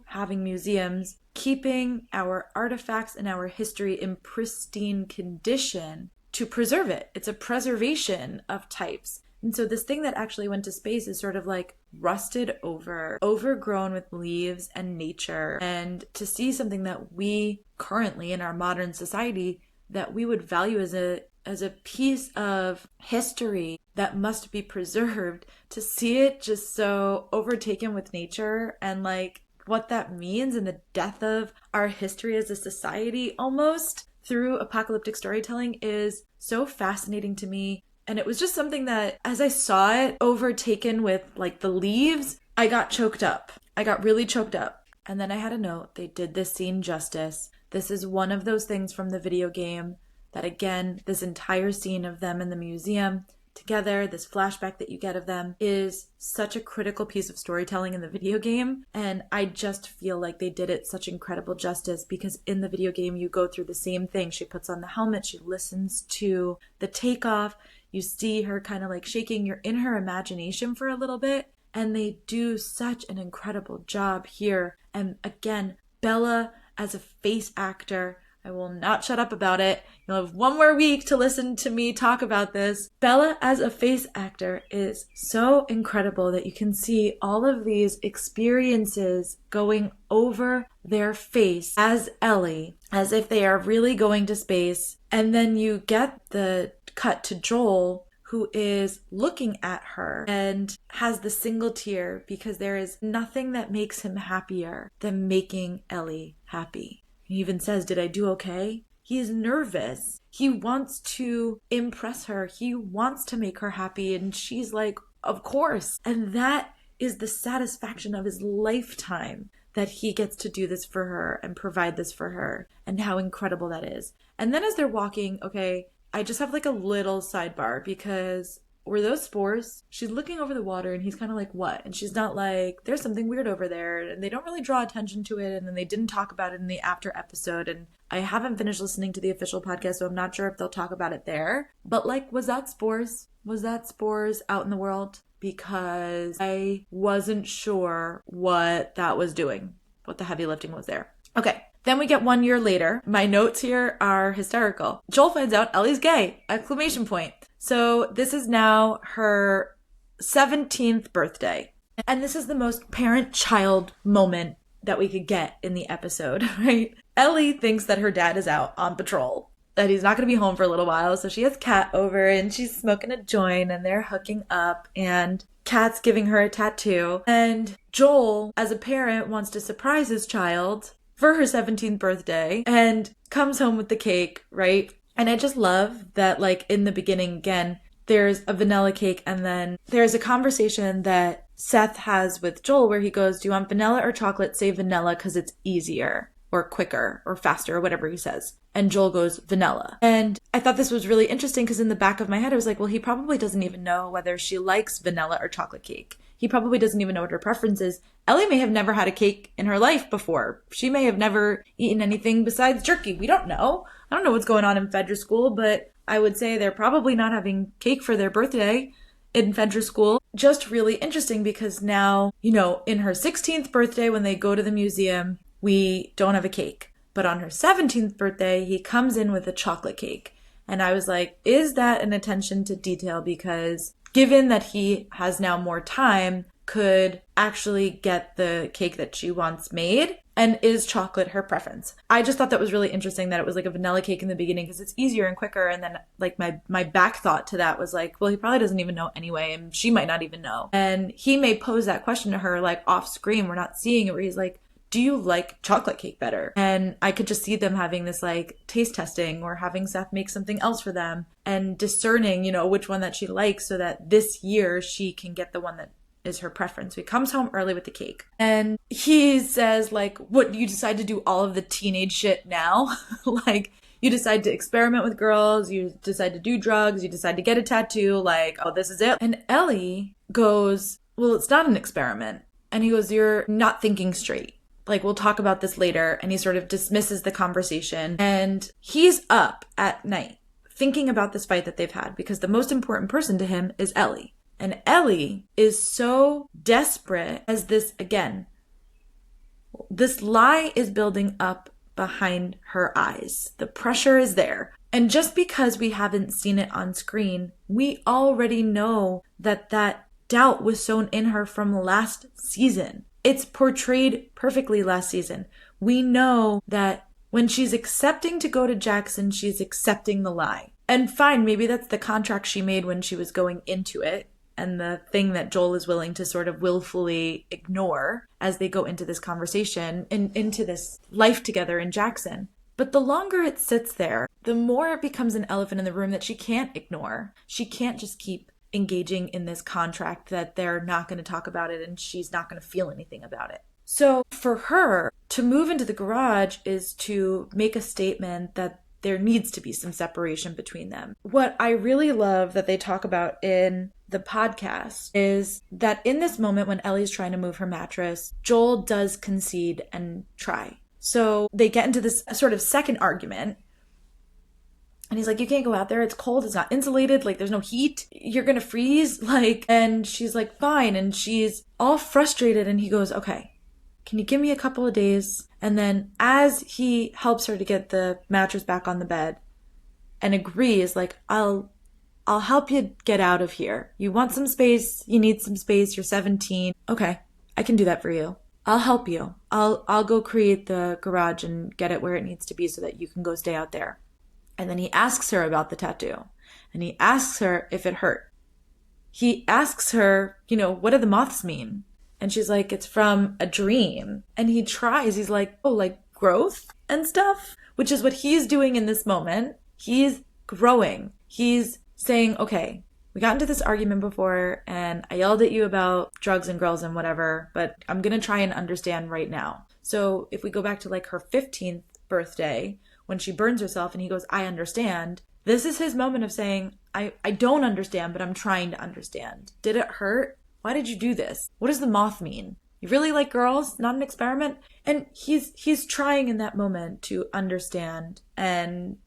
having museums, keeping our artifacts and our history in pristine condition to preserve it. It's a preservation of types. And so this thing that actually went to space is sort of like rusted over, overgrown with leaves and nature. And to see something that we currently in our modern society that we would value as a piece of history that must be preserved, to see it just so overtaken with nature and like what that means and the death of our history as a society almost through apocalyptic storytelling is so fascinating to me. And it was just something that as I saw it overtaken with like the leaves, I got choked up. I got really choked up. And then I had a note, they did this scene justice. This is one of those things from the video game that, again, this entire scene of them in the museum together, this flashback that you get of them, is such a critical piece of storytelling in the video game. And I just feel like they did it such incredible justice, because in the video game, you go through the same thing. She puts on the helmet, she listens to the takeoff, you see her kind of like shaking, you're in her imagination for a little bit. And they do such an incredible job here. And again, Bella as a face actor, I will not shut up about it. You'll have one more week to listen to me talk about this. Bella as a face actor is so incredible that you can see all of these experiences going over their face as Ellie, as if they are really going to space. And then you get the cut to Joel, who is looking at her and has the single tear because there is nothing that makes him happier than making Ellie happy. He even says, did I do okay? He's nervous. He wants to impress her. He wants to make her happy. And she's like, of course. And that is the satisfaction of his lifetime, that he gets to do this for her and provide this for her, and how incredible that is. And then as they're walking, okay, I just have like a little sidebar, because were those spores? She's looking over the water and he's kind of like, what? And she's not like, there's something weird over there. And they don't really draw attention to it. And then they didn't talk about it in the after episode. And I haven't finished listening to the official podcast, so I'm not sure if they'll talk about it there. But like, was that spores? Was that spores out in the world? Because I wasn't sure what that was doing, what the heavy lifting was there. Okay. Then we get 1 year later. My notes here are hysterical. Joel finds out Ellie's gay! Exclamation point. So this is now her 17th birthday. And this is the most parent-child moment that we could get in the episode, right? Ellie thinks that her dad is out on patrol, that he's not going to be home for a little while. So she has Kat over and she's smoking a joint and they're hooking up and Kat's giving her a tattoo. And Joel, as a parent, wants to surprise his child for her 17th birthday and comes home with the cake, right? And I just love that, like, in the beginning, again, there's a vanilla cake and then there's a conversation that Seth has with Joel where he goes, do you want vanilla or chocolate? Say vanilla because it's easier or quicker or faster or whatever he says. And Joel goes, vanilla. And I thought this was really interesting because in the back of my head, I was like, well, he probably doesn't even know whether she likes vanilla or chocolate cake. He probably doesn't even know what her preference is. Ellie may have never had a cake in her life before. She may have never eaten anything besides jerky. We don't know. I don't know what's going on in Fedra school, but I would say they're probably not having cake for their birthday in Fedra school. Just really interesting because now, you know, in her 16th birthday when they go to the museum, we don't have a cake. But on her 17th birthday, he comes in with a chocolate cake. And I was like, is that an attention to detail? Because given that he has now more time, could actually get the cake that she wants made. And is chocolate her preference? I just thought that was really interesting that it was like a vanilla cake in the beginning because it's easier and quicker. And then like my back thought to that was like, well, he probably doesn't even know anyway, and she might not even know. And he may pose that question to her like off screen. We're not seeing it, where he's like, do you like chocolate cake better? And I could just see them having this like taste testing, or having Seth make something else for them and discerning, you know, which one that she likes, so that this year she can get the one that is her preference. So he comes home early with the cake and he says like, what, you decide to do all of the teenage shit now? Like, you decide to experiment with girls, you decide to do drugs, you decide to get a tattoo, like, oh, this is it. And Ellie goes, well, it's not an experiment. And he goes, you're not thinking straight. Like, we'll talk about this later. And he sort of dismisses the conversation. And he's up at night thinking about this fight that they've had, because the most important person to him is Ellie. And Ellie is so desperate as this, again, this lie is building up behind her eyes. The pressure is there. And just because we haven't seen it on screen, we already know that that doubt was sown in her from last season. It's portrayed perfectly last season. We know that when she's accepting to go to Jackson, she's accepting the lie. And fine, maybe that's the contract she made when she was going into it, and the thing that Joel is willing to sort of willfully ignore as they go into this conversation and into this life together in Jackson. But the longer it sits there, the more it becomes an elephant in the room that she can't ignore. She can't just keep engaging in this contract that they're not going to talk about it and she's not going to feel anything about it. So for her, to move into the garage is to make a statement that there needs to be some separation between them. What I really love that they talk about in the podcast is that in this moment when Ellie's trying to move her mattress, Joel does concede and try. So they get into this sort of second argument. And he's like, you can't go out there. It's cold. It's not insulated. Like, there's no heat. You're going to freeze. Like, and she's like, fine. And she's all frustrated. And he goes, okay, can you give me a couple of days? And then as he helps her to get the mattress back on the bed and agrees, like, I'll help you get out of here. You want some space. You need some space. You're 17. Okay, I can do that for you. I'll help you. I'll go create the garage and get it where it needs to be so that you can go stay out there. And then he asks her about the tattoo. And he asks her if it hurt. He asks her, you know, what do the moths mean? And she's like, it's from a dream. And he tries. He's like, oh, like growth and stuff, which is what he's doing in this moment. He's growing. He's saying, okay, we got into this argument before and I yelled at you about drugs and girls and whatever, but I'm going to try and understand right now. So if we go back to like her 15th birthday, when she burns herself and he goes, I understand. This is his moment of saying, I don't understand, but I'm trying to understand. Did it hurt? Why did you do this? What does the moth mean? You really like girls? Not an experiment? And he's trying in that moment to understand and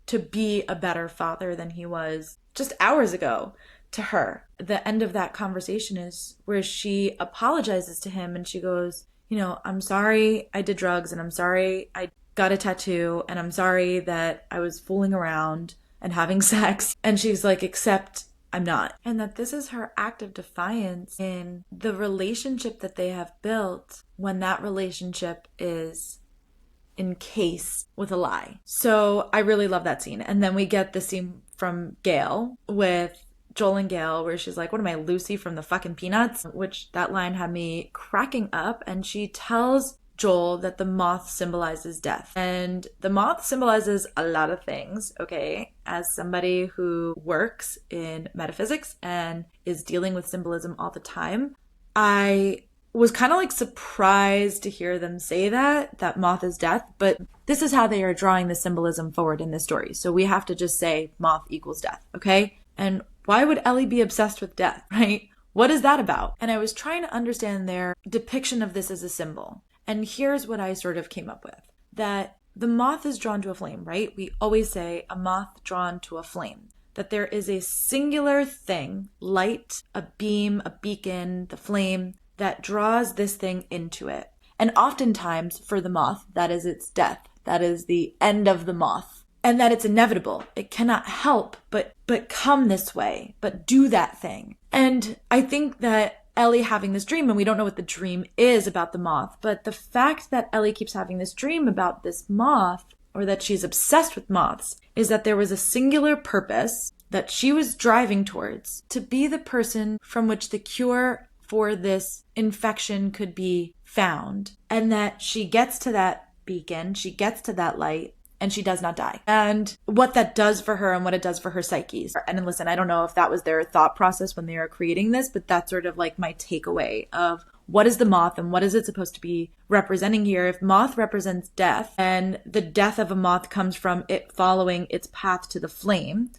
to be a better father than he was just hours ago to her. The end of that conversation is where she apologizes to him and she goes, you know, I'm sorry I did drugs and I'm sorry I got a tattoo and I'm sorry that I was fooling around and having sex. And she's like, except I'm not. And that this is her act of defiance in the relationship that they have built when that relationship is encased with a lie. So I really love that scene. And then we get the scene from Gail with Joel and Gail where she's like, what am I, Lucy from the fucking Peanuts? Which that line had me cracking up. And she tells Joel that the moth symbolizes death. And the moth symbolizes a lot of things, okay? As somebody who works in metaphysics and is dealing with symbolism all the time, I was kind of like surprised to hear them say that moth is death, but this is how they are drawing the symbolism forward in this story. So we have to just say moth equals death, okay? And why would Ellie be obsessed with death, right? What is that about? And I was trying to understand their depiction of this as a symbol. And here's what I sort of came up with. That the moth is drawn to a flame, right? We always say a moth drawn to a flame. That there is a singular thing, light, a beam, a beacon, the flame, that draws this thing into it. And oftentimes for the moth, that is its death. That is the end of the moth. and that it's inevitable. It cannot help but come this way, but do that thing. And I think that Ellie having this dream, and we don't know what the dream is about the moth, but the fact that Ellie keeps having this dream about this moth, or that she's obsessed with moths, is that there was a singular purpose that she was driving towards, to be the person from which the cure for this infection could be found, and that she gets to that beacon, she gets to that light, and she does not die. And what that does for her and what it does for her psyche. And listen, I don't know if that was their thought process when they were creating this, but that's sort of like my takeaway of what is the moth and what is it supposed to be representing here. If moth represents death, and the death of a moth comes from it following its path to the flame,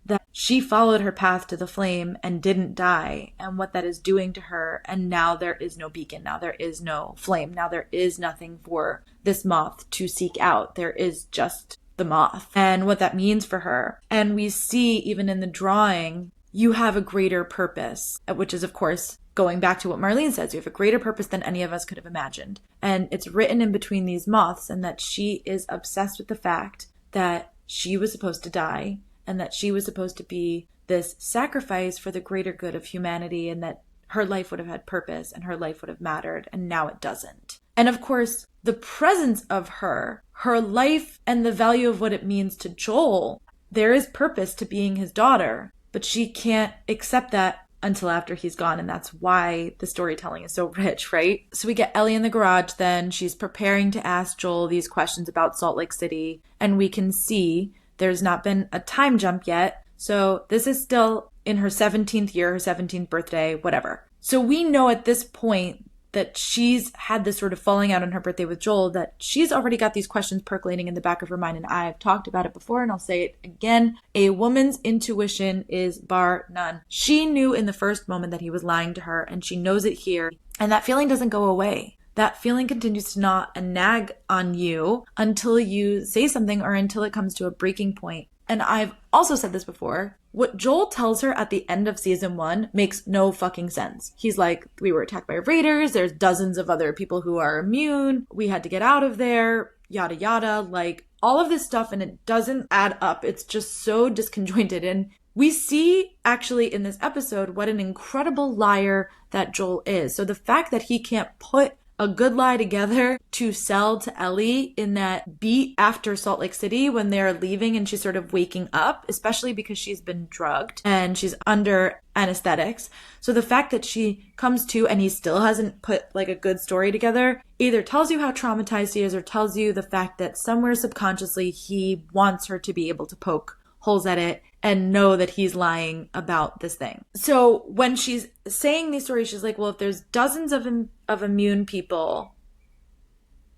that she followed her path to the flame and didn't die, and what that is doing to her. And now there is no beacon. Now there is no flame. Now there is nothing for this moth to seek out. There is just the moth and what that means for her. And we see even in the drawing, you have a greater purpose, which is, of course, going back to what Marlene says, you have a greater purpose than any of us could have imagined. And it's written in between these moths, and that she is obsessed with the fact that she was supposed to die, and that she was supposed to be this sacrifice for the greater good of humanity, and that her life would have had purpose and her life would have mattered, and now it doesn't. And of course, the presence of her life, and the value of what it means to Joel, there is purpose to being his daughter, but she can't accept that until after he's gone, and that's why the storytelling is so rich, right? So we get Ellie in the garage then. She's preparing to ask Joel these questions about Salt Lake City, and we can see there's not been a time jump yet. So this is still in her 17th year, her 17th birthday, whatever. So we know at this point that she's had this sort of falling out on her birthday with Joel, that she's already got these questions percolating in the back of her mind. And I've talked about it before, and I'll say it again. A woman's intuition is bar none. She knew in the first moment that he was lying to her, and she knows it here. And that feeling doesn't go away. That feeling continues to gnaw and nag on you until you say something, or until it comes to a breaking point. And I've also said this before. What Joel tells her at the end of season 1 makes no fucking sense. He's like, we were attacked by raiders. There's dozens of other people who are immune. We had to get out of there, yada, yada. Like all of this stuff, and it doesn't add up. It's just so disconjointed. And we see actually in this episode what an incredible liar that Joel is. So the fact that he can't put a good lie together to sell to Ellie in that beat after Salt Lake City when they're leaving and she's sort of waking up, especially because she's been drugged and she's under anesthetics. So the fact that she comes to and he still hasn't put like a good story together either tells you how traumatized he is, or tells you the fact that somewhere subconsciously he wants her to be able to poke holes at it and know that he's lying about this thing. So when she's saying these stories, she's like, well, if there's dozens of immune people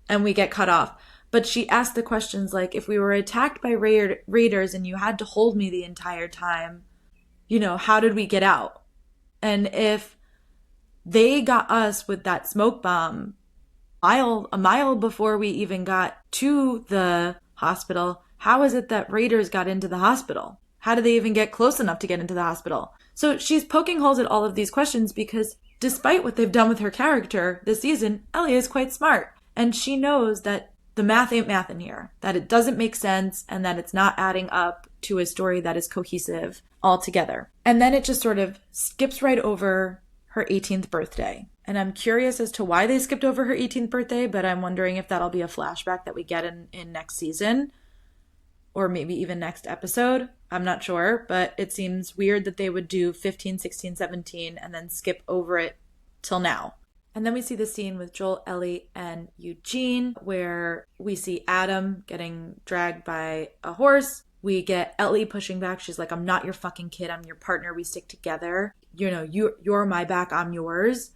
and we get cut off. But she asked the questions like, if we were attacked by raiders and you had to hold me the entire time, you know, how did we get out? And if they got us with that smoke bomb a mile before we even got to the hospital, how is it that raiders got into the hospital? How did they even get close enough to get into the hospital? So she's poking holes at all of these questions because despite what they've done with her character this season, Ellie is quite smart. And she knows that the math ain't math in here, that it doesn't make sense, and that it's not adding up to a story that is cohesive altogether. And then it just sort of skips right over her 18th birthday. And I'm curious as to why they skipped over her 18th birthday, but I'm wondering if that'll be a flashback that we get in next season, or maybe even next episode. I'm not sure, but it seems weird that they would do 15, 16, 17 and then skip over it till now. And then we see the scene with Joel, Ellie, and Eugene, where we see Adam getting dragged by a horse. We get Ellie pushing back. She's like, I'm not your fucking kid. I'm your partner. We stick together. You know, you're my back. I'm yours.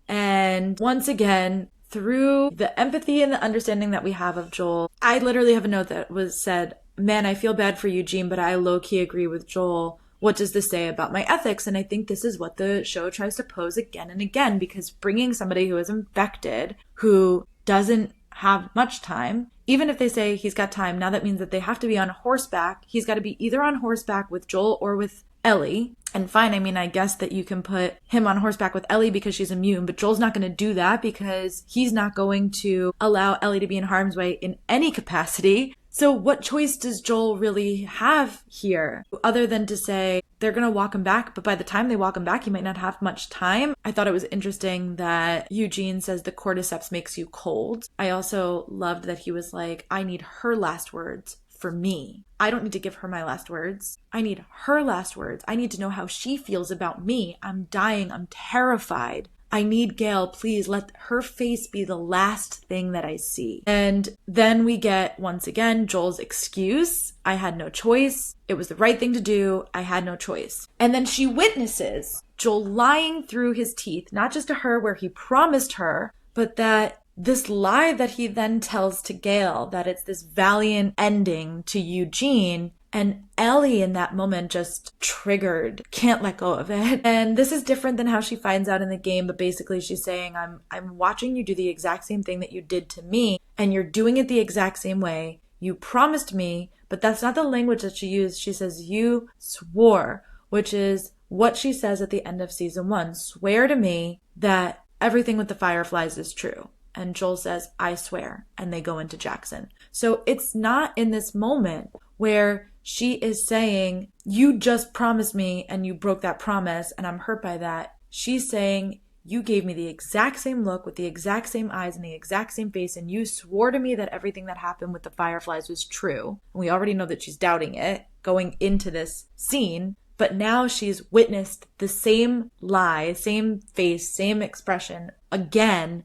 And once again, through the empathy and the understanding that we have of Joel, I literally have a note that was said, man, I feel bad for Eugene, but I low-key agree with Joel. What does this say about my ethics? And I think this is what the show tries to pose again and again, because bringing somebody who is infected, who doesn't have much time, even if they say he's got time, now that means that they have to be on horseback. He's got to be either on horseback with Joel or with Ellie. And fine, I mean, I guess that you can put him on horseback with Ellie because she's immune, but Joel's not going to do that because he's not going to allow Ellie to be in harm's way in any capacity. So what choice does Joel really have here other than to say they're going to walk him back, but by the time they walk him back, he might not have much time? I thought it was interesting that Eugene says the cordyceps makes you cold. I also loved that he was like, I need her last words for me. I don't need to give her my last words. I need her last words. I need to know how she feels about me. I'm dying. I'm terrified. I need Gail, please let her face be the last thing that I see. And then we get, once again, Joel's excuse. I had no choice. It was the right thing to do. I had no choice. And then she witnesses Joel lying through his teeth, not just to her where he promised her, but that this lie that he then tells to Gail, that it's this valiant ending to Eugene. And Ellie in that moment just triggered, can't let go of it. And this is different than how she finds out in the game, but basically she's saying, I'm watching you do the exact same thing that you did to me, and you're doing it the exact same way. You promised me, but that's not the language that she used. She says, you swore, which is what she says at the end of season 1. Swear to me that everything with the fireflies is true. And Joel says, I swear. And they go into Jackson. So it's not in this moment where she is saying, you just promised me and you broke that promise and I'm hurt by that. She's saying, you gave me the exact same look with the exact same eyes and the exact same face, and you swore to me that everything that happened with the fireflies was true. And we already know that she's doubting it going into this scene. But now she's witnessed the same lie, same face, same expression again,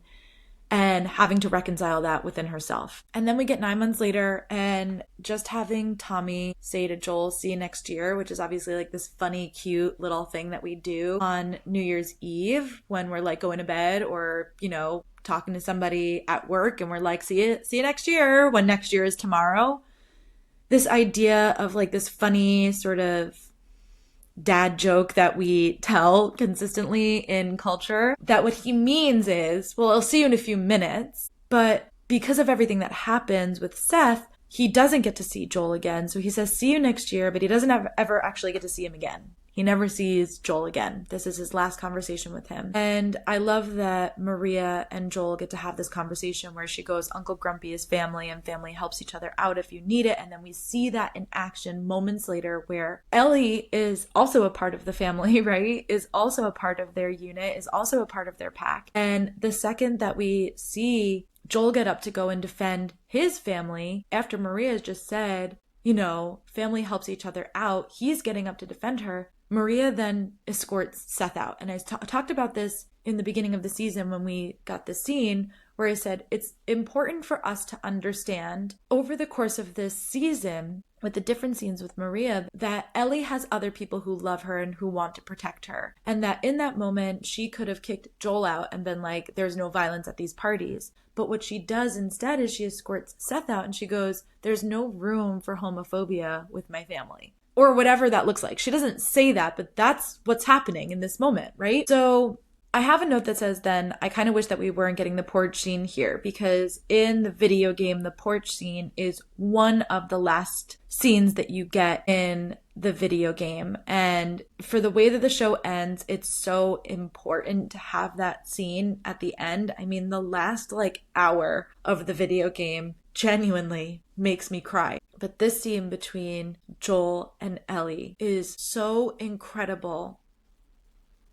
and having to reconcile that within herself. And then we get 9 months later and just having Tommy say to Joel, see you next year, which is obviously like this funny, cute little thing that we do on New Year's Eve when we're like going to bed or, you know, talking to somebody at work and we're like, see you next year, when next year is tomorrow. This idea of like this funny sort of dad joke that we tell consistently in culture, that what he means is, well, I'll see you in a few minutes. But because of everything that happens with Seth, he doesn't get to see Joel again. So he says, see you next year, but he doesn't ever actually get to see him again. He never sees Joel again. This is his last conversation with him. And I love that Maria and Joel get to have this conversation where she goes, Uncle Grumpy is family and family helps each other out if you need it. And then we see that in action moments later where Ellie is also a part of the family, right? Is also a part of their unit, is also a part of their pack. And the second that we see Joel get up to go and defend his family after Maria has just said, you know, family helps each other out, he's getting up to defend her. Maria then escorts Seth out. And I talked about this in the beginning of the season when we got the scene where I said it's important for us to understand over the course of this season with the different scenes with Maria that Ellie has other people who love her and who want to protect her. And that in that moment, she could have kicked Joel out and been like, there's no violence at these parties. But what she does instead is she escorts Seth out and she goes, there's no room for homophobia with my family. Or whatever that looks like. She doesn't say that, but that's what's happening in this moment, right? So I have a note that says then, I kind of wish that we weren't getting the porch scene here because in the video game, the porch scene is one of the last scenes that you get in the video game. And for the way that the show ends, it's so important to have that scene at the end. I mean, the last like hour of the video game genuinely makes me cry. But this scene between Joel and Ellie is so incredible.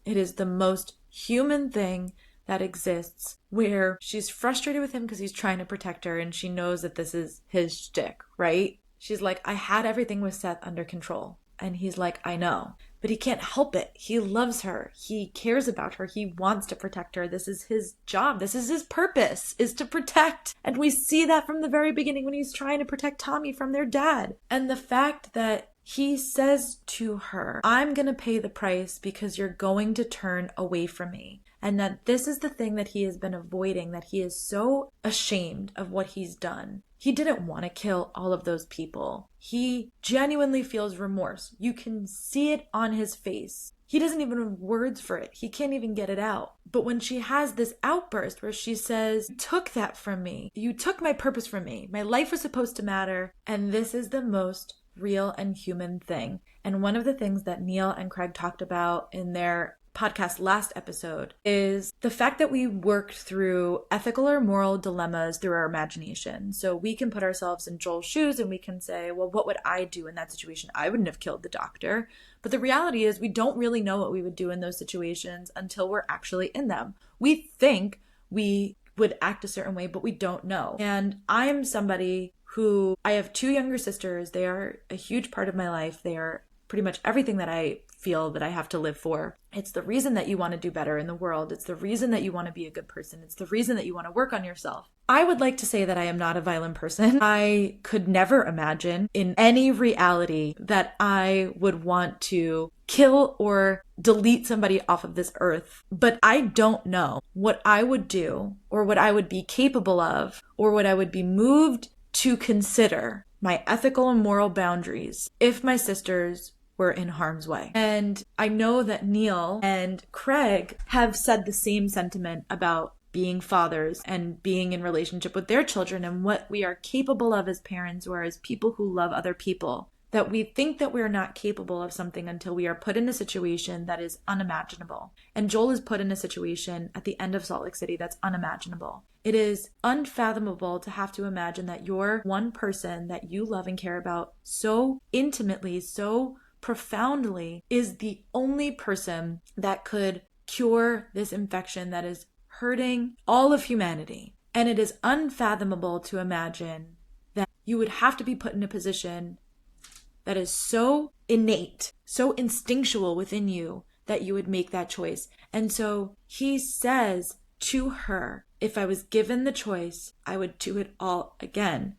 It is the most human thing that exists, where she's frustrated with him because he's trying to protect her and she knows that this is his shtick, right? She's like, I had everything with Seth under control. And he's like, I know. But he can't help it. He loves her. He cares about her. He wants to protect her. This is his job. This is his purpose, is to protect. And we see that from the very beginning when he's trying to protect Tommy from their dad. And the fact that he says to her, I'm going to pay the price because you're going to turn away from me. And that this is the thing that he has been avoiding, that he is so ashamed of what he's done. He didn't want to kill all of those people. He genuinely feels remorse. You can see it on his face. He doesn't even have words for it. He can't even get it out. But when she has this outburst where she says, you took that from me. You took my purpose from me. My life was supposed to matter. And this is the most real and human thing. And one of the things that Neil and Craig talked about in their podcast last episode, is the fact that we worked through ethical or moral dilemmas through our imagination. So we can put ourselves in Joel's shoes and we can say, well, what would I do in that situation? I wouldn't have killed the doctor. But the reality is we don't really know what we would do in those situations until we're actually in them. We think we would act a certain way, but we don't know. And I am somebody who, I have 2 younger sisters. They are a huge part of my life. They are pretty much everything that I feel that I have to live for. It's the reason that you want to do better in the world. It's the reason that you want to be a good person. It's the reason that you want to work on yourself. I would like to say that I am not a violent person. I could never imagine in any reality that I would want to kill or delete somebody off of this earth. But I don't know what I would do or what I would be capable of or what I would be moved to consider my ethical and moral boundaries if my sisters were in harm's way. And I know that Neil and Craig have said the same sentiment about being fathers and being in relationship with their children and what we are capable of as parents or as people who love other people. That we think that we're not capable of something until we are put in a situation that is unimaginable. And Joel is put in a situation at the end of Salt Lake City that's unimaginable. It is unfathomable to have to imagine that your one person that you love and care about so intimately, so profoundly, is the only person that could cure this infection that is hurting all of humanity. And it is unfathomable to imagine that you would have to be put in a position that is so innate, so instinctual within you that you would make that choice. And so he says to her, if I was given the choice, I would do it all again.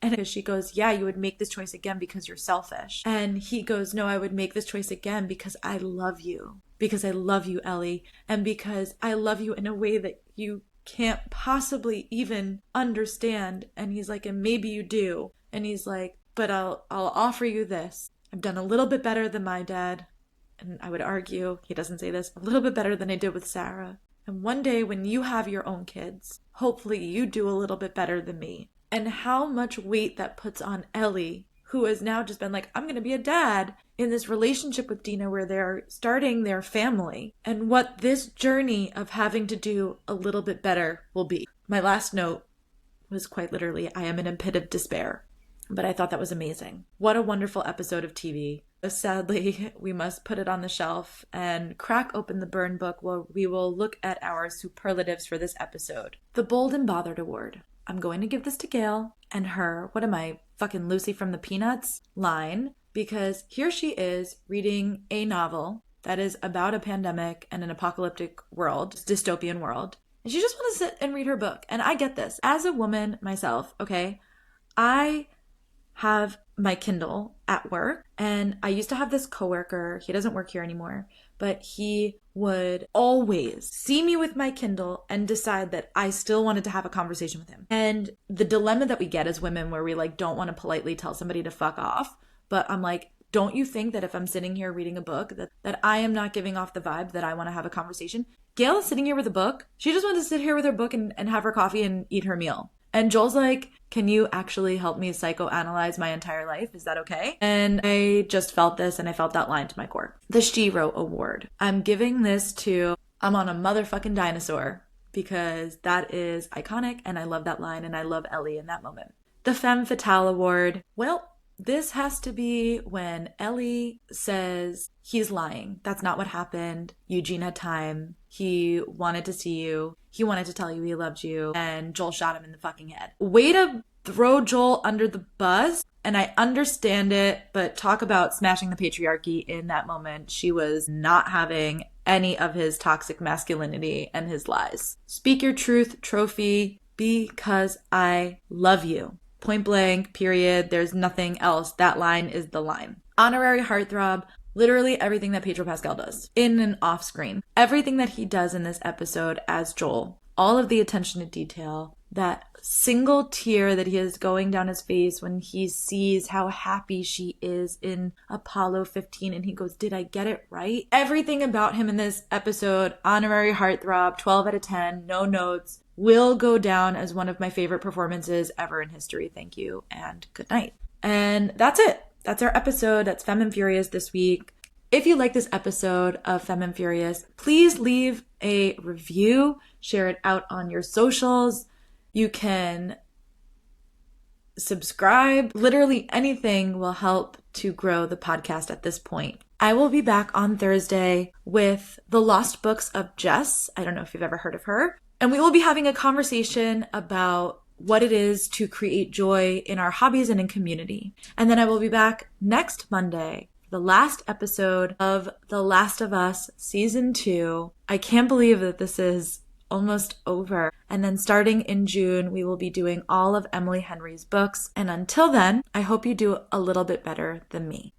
And she goes, yeah, you would make this choice again because you're selfish. And he goes, no, I would make this choice again because I love you. Because I love you, Ellie. And because I love you in a way that you can't possibly even understand. And he's like, and maybe you do. And he's like, but I'll offer you this. I've done a little bit better than my dad. And I would argue, he doesn't say this, a little bit better than I did with Sarah. And one day when you have your own kids, hopefully you do a little bit better than me. And how much weight that puts on Ellie, who has now just been like, I'm going to be a dad in this relationship with Dina where they're starting their family. And what this journey of having to do a little bit better will be. My last note was quite literally, I am in a pit of despair. But I thought that was amazing. What a wonderful episode of TV. Sadly, we must put it on the shelf and crack open the burn book where we will look at our superlatives for this episode. The Bold and Bothered Award. I'm going to give this to Gail and her, what am I, fucking Lucy from the Peanuts line, because here she is reading a novel that is about a pandemic and an apocalyptic world, dystopian world, and she just wants to sit and read her book. And I get this. As a woman myself, okay, I have my Kindle at work, and I used to have this coworker. He doesn't work here anymore, but he would always see me with my Kindle and decide that I still wanted to have a conversation with him. And the dilemma that we get as women where we like don't want to politely tell somebody to fuck off, but I'm like, don't you think that if I'm sitting here reading a book that I am not giving off the vibe that I want to have a conversation? Gail is sitting here with a book. She just wants to sit here with her book and have her coffee and eat her meal. And Joel's like, can you actually help me psychoanalyze my entire life? Is that okay? And I just felt this, and I felt that line to my core. The She-Wrote Award. I'm giving this to, I'm on a motherfucking dinosaur, because that is iconic, and I love that line, and I love Ellie in that moment. The Femme Fatale Award. Well, this has to be when Ellie says he's lying. That's not what happened. Eugene had time. He wanted to see you. He wanted to tell you he loved you. And Joel shot him in the fucking head. Way to throw Joel under the bus. And I understand it, but talk about smashing the patriarchy in that moment. She was not having any of his toxic masculinity and his lies. Speak your truth, trophy, because I love you. Point blank, period. There's nothing else. That line is the line. Honorary heartthrob. Literally everything that Pedro Pascal does, in and off screen. Everything that he does in this episode as Joel. All of the attention to detail. That single tear that he is going down his face when he sees how happy she is in Apollo 15 and he goes, did I get it right? Everything about him in this episode, honorary heartthrob, 12 out of 10, no notes, will go down as one of my favorite performances ever in history. Thank you and good night. And that's it. That's our episode. That's Femme Furious this week. If you like this episode of Femme Furious, please leave a review, share it out on your socials. You can subscribe. Literally anything will help to grow the podcast at this point. I will be back on Thursday with The Lost Books of Jess. I don't know if you've ever heard of her. And we will be having a conversation about what it is to create joy in our hobbies and in community. And then I will be back next Monday, the last episode of The Last of Us Season 2. I can't believe that this is almost over. And then starting in June, we will be doing all of Emily Henry's books. And until then, I hope you do a little bit better than me.